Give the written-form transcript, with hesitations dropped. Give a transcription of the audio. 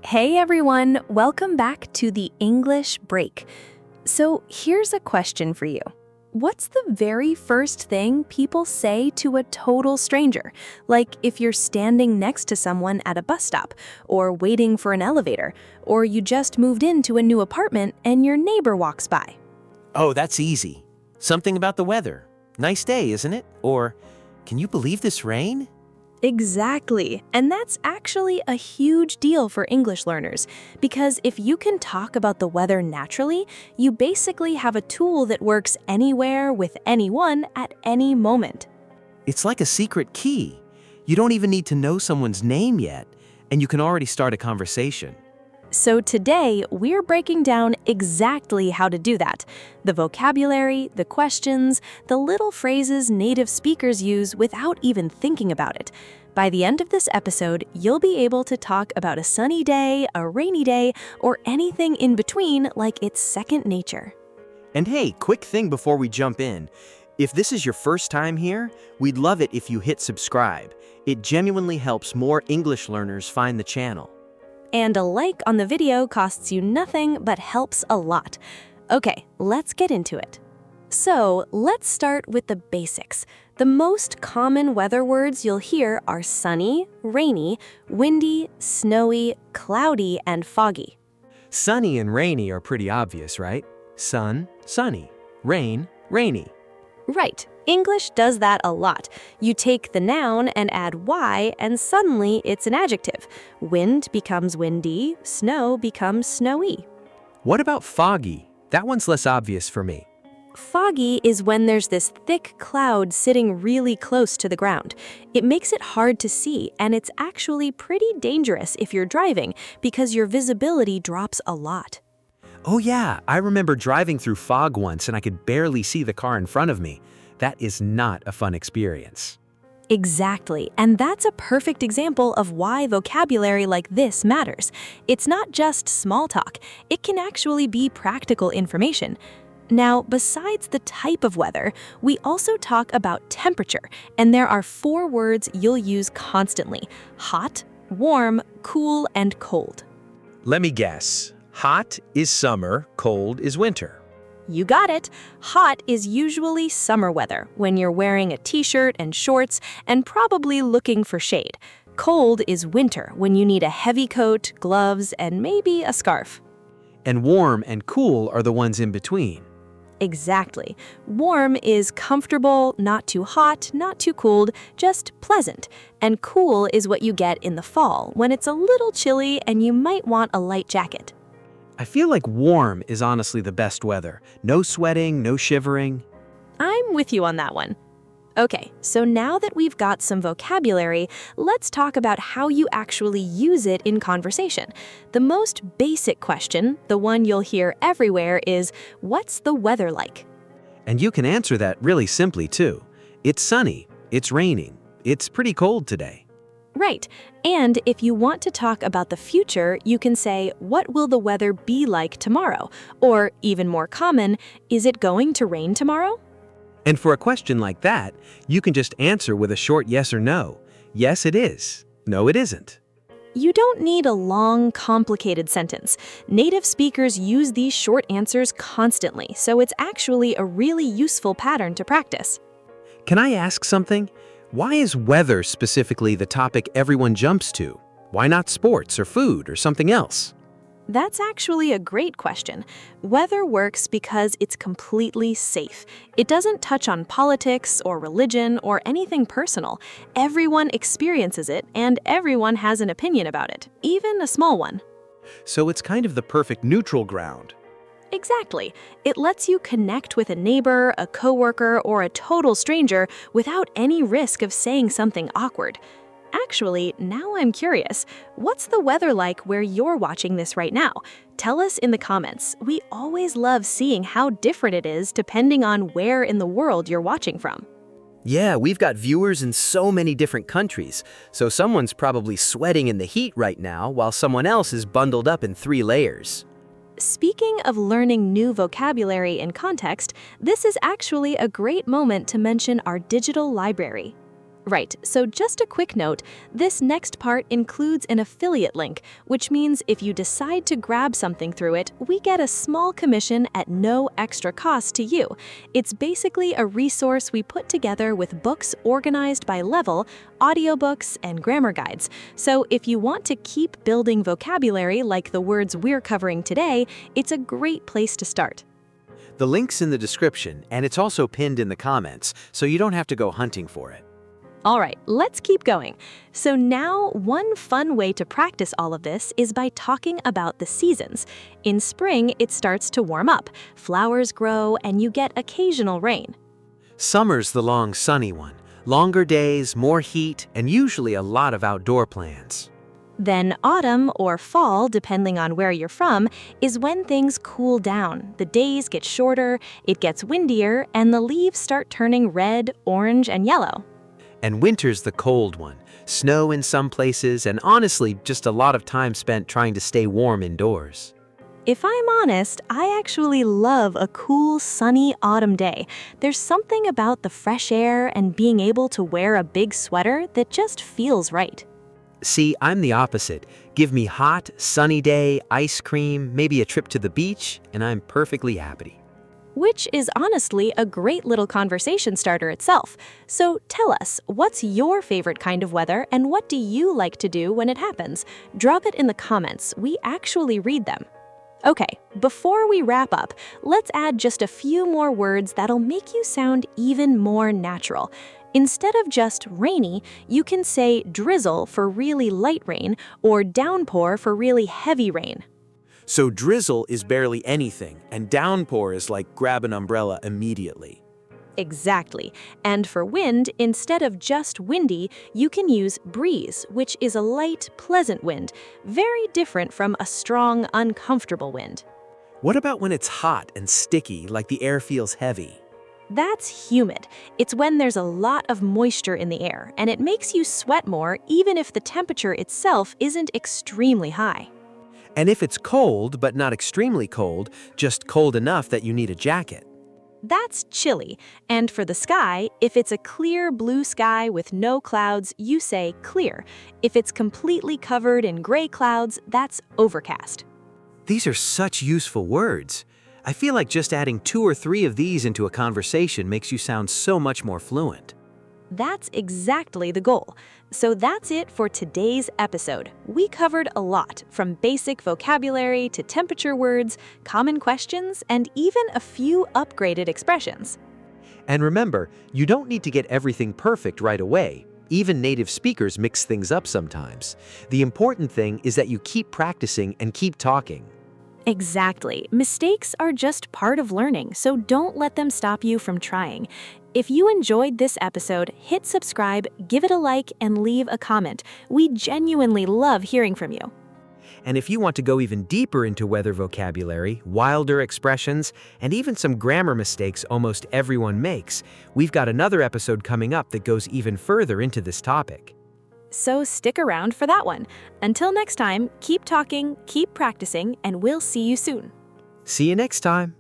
Hey everyone, welcome back to the English break. So here's a question for you. What's the very first thing people say to a total stranger? Like if you're standing next to someone at a bus stop, or waiting for an elevator, or you just moved into a new apartment and your neighbor walks by. Oh, that's easy. Something about the weather. Nice day, isn't it? Or, can you believe this rain? Exactly. And that's actually a huge deal for English learners, because if you can talk about the weather naturally, you basically have a tool that works anywhere with anyone at any moment. It's like a secret key. You don't even need to know someone's name yet, and you can already start a conversation. So today, we're breaking down exactly how to do that. The vocabulary, the questions, the little phrases native speakers use without even thinking about it. By the end of this episode, you'll be able to talk about a sunny day, a rainy day, or anything in between like it's second nature. And hey, quick thing before we jump in. If this is your first time here, we'd love it if you hit subscribe. It genuinely helps more English learners find the channel. And a like on the video costs you nothing but helps a lot. Okay, let's get into it. So, let's start with the basics. The most common weather words you'll hear are sunny, rainy, windy, snowy, cloudy, and foggy. Sunny and rainy are pretty obvious, right? Sun, sunny. Rain, rainy. Right. English does that a lot. You take the noun and add y, and suddenly it's an adjective. Wind becomes windy, snow becomes snowy. What about foggy? That one's less obvious for me. Foggy is when there's this thick cloud sitting really close to the ground. It makes it hard to see, and it's actually pretty dangerous if you're driving because your visibility drops a lot. Oh yeah, I remember driving through fog once and I could barely see the car in front of me. That is not a fun experience. Exactly, and that's a perfect example of why vocabulary like this matters. It's not just small talk, it can actually be practical information. Now, besides the type of weather, we also talk about temperature, and there are 4 words you'll use constantly: hot, warm, cool, and cold. Let me guess. Hot is summer, cold is winter. You got it! Hot is usually summer weather, when you're wearing a t-shirt and shorts and probably looking for shade. Cold is winter, when you need a heavy coat, gloves, and maybe a scarf. And warm and cool are the ones in between. Exactly. Warm is comfortable, not too hot, not too cold, just pleasant. And cool is what you get in the fall, when it's a little chilly and you might want a light jacket. I feel like warm is honestly the best weather. No sweating, no shivering. I'm with you on that one. Okay, so now that we've got some vocabulary, let's talk about how you actually use it in conversation. The most basic question, the one you'll hear everywhere, is, what's the weather like? And you can answer that really simply too. It's sunny, it's raining, it's pretty cold today. Right, and if you want to talk about the future, you can say, what will the weather be like tomorrow? Or, even more common, is it going to rain tomorrow? And for a question like that, you can just answer with a short yes or no. Yes, it is. No, it isn't. You don't need a long, complicated sentence. Native speakers use these short answers constantly, so it's actually a really useful pattern to practice. Can I ask something? Why is weather specifically the topic everyone jumps to? Why not sports or food or something else? That's actually a great question. Weather works because it's completely safe. It doesn't touch on politics or religion or anything personal. Everyone experiences it, and everyone has an opinion about it, even a small one. So it's kind of the perfect neutral ground. Exactly. It lets you connect with a neighbor, a coworker, or a total stranger without any risk of saying something awkward. Actually, now I'm curious, what's the weather like where you're watching this right now? Tell us in the comments. We always love seeing how different it is depending on where in the world you're watching from. Yeah, we've got viewers in so many different countries, so someone's probably sweating in the heat right now while someone else is bundled up in 3 layers. Speaking of learning new vocabulary in context, this is actually a great moment to mention our digital library. Right, so just a quick note, this next part includes an affiliate link, which means if you decide to grab something through it, we get a small commission at no extra cost to you. It's basically a resource we put together with books organized by level, audiobooks, and grammar guides. So if you want to keep building vocabulary like the words we're covering today, it's a great place to start. The link's in the description, and it's also pinned in the comments, so you don't have to go hunting for it. All right, let's keep going. So now, one fun way to practice all of this is by talking about the seasons. In spring, it starts to warm up, flowers grow, and you get occasional rain. Summer's the long sunny one. Longer days, more heat, and usually a lot of outdoor plans. Then autumn, or fall, depending on where you're from, is when things cool down. The days get shorter, it gets windier, and the leaves start turning red, orange, and yellow. And winter's the cold one. Snow in some places, and honestly, just a lot of time spent trying to stay warm indoors. If I'm honest, I actually love a cool, sunny autumn day. There's something about the fresh air and being able to wear a big sweater that just feels right. See, I'm the opposite. Give me hot, sunny day, ice cream, maybe a trip to the beach, and I'm perfectly happy. Which is honestly a great little conversation starter itself. So tell us, what's your favorite kind of weather and what do you like to do when it happens? Drop it in the comments. We actually read them. Okay, before we wrap up, let's add just a few more words that'll make you sound even more natural. Instead of just rainy, you can say drizzle for really light rain or downpour for really heavy rain. So drizzle is barely anything, and downpour is like grab an umbrella immediately. Exactly. And for wind, instead of just windy, you can use breeze, which is a light, pleasant wind, very different from a strong, uncomfortable wind. What about when it's hot and sticky, like the air feels heavy? That's humid. It's when there's a lot of moisture in the air, and it makes you sweat more even if the temperature itself isn't extremely high. And if it's cold, but not extremely cold, just cold enough that you need a jacket. That's chilly. And for the sky, if it's a clear blue sky with no clouds, you say clear. If it's completely covered in gray clouds, that's overcast. These are such useful words. I feel like just adding 2 or 3 of these into a conversation makes you sound so much more fluent. That's exactly the goal. So that's it for today's episode. We covered a lot, from basic vocabulary to temperature words, common questions, and even a few upgraded expressions. And remember, you don't need to get everything perfect right away. Even native speakers mix things up sometimes. The important thing is that you keep practicing and keep talking. Exactly. Mistakes are just part of learning, so don't let them stop you from trying. If you enjoyed this episode, hit subscribe, give it a like, and leave a comment. We genuinely love hearing from you. And if you want to go even deeper into weather vocabulary, wilder expressions, and even some grammar mistakes almost everyone makes, we've got another episode coming up that goes even further into this topic. So stick around for that one. Until next time, keep talking, keep practicing, and we'll see you soon. See you next time.